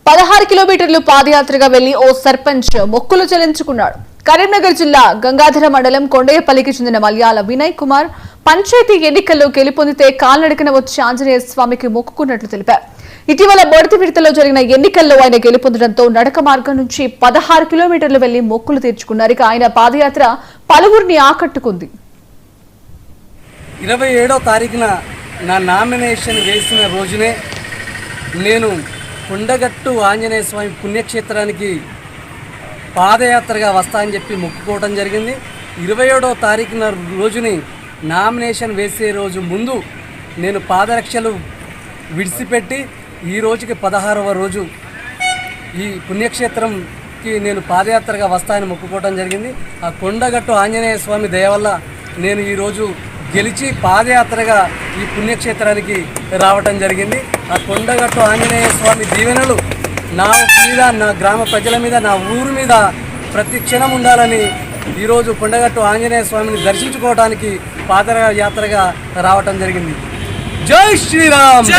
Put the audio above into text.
16 కిలోమీటర్లు పాదయాత్రగా వెళ్లి ఓ సర్పంచ్ మొక్కులు చెల్లించుకున్నాడు. కరీంనగర్ జిల్లా గంగాధర మండలం కొండయ్యపల్లికి చెందిన మల్యాల వినయ్ కుమార్ పంచాయతీ ఎన్నికల్లో గెలుపొందితే కాల్నడకన వచ్చి ఆంజనేయ స్వామికి మొక్కుకున్నట్లు తెలిపారు. ఇటీవల బొడతి విడతలో జరిగిన ఎన్నికల్లో ఆయన గెలుపొందడంతో నడక మార్గం నుంచి 16 కిలోమీటర్లు వెళ్లి మొక్కులు తీర్చుకున్నారు. ఇక ఆయన పాదయాత్ర పలువురిని ఆకట్టుకుంది. 27వ తారీఖున నా నామినేషన్ వేసిన రోజునే నేను కొండగట్టు ఆంజనేయ స్వామి పుణ్యక్షేత్రానికి పాదయాత్రగా వస్తా అని చెప్పి మొక్కుకోవడం జరిగింది. 27వ తారీఖున రోజుని నామినేషన్ వేసే రోజు ముందు నేను పాదరక్షలు విడిచిపెట్టి ఈ రోజుకి 16వ రోజు ఈ పుణ్యక్షేత్రంకి నేను పాదయాత్రగా వస్తానని మొక్కుకోవడం జరిగింది. ఆ కొండగట్టు ఆంజనేయ స్వామి దయ వల్ల నేను ఈరోజు గెలిచి పాదయాత్రగా ఈ పుణ్యక్షేత్రానికి రావటం జరిగింది. ఆ కొండగట్టు ఆంజనేయ స్వామి దీవెనలు నా మీద, నా గ్రామ ప్రజల మీద, నా ఊరు మీద ప్రతి క్షణం ఉండాలని ఈరోజు కొండగట్టు ఆంజనేయ స్వామిని దర్శించుకోవడానికి పాదయాత్రగా రావటం జరిగింది. జై శ్రీరామ్.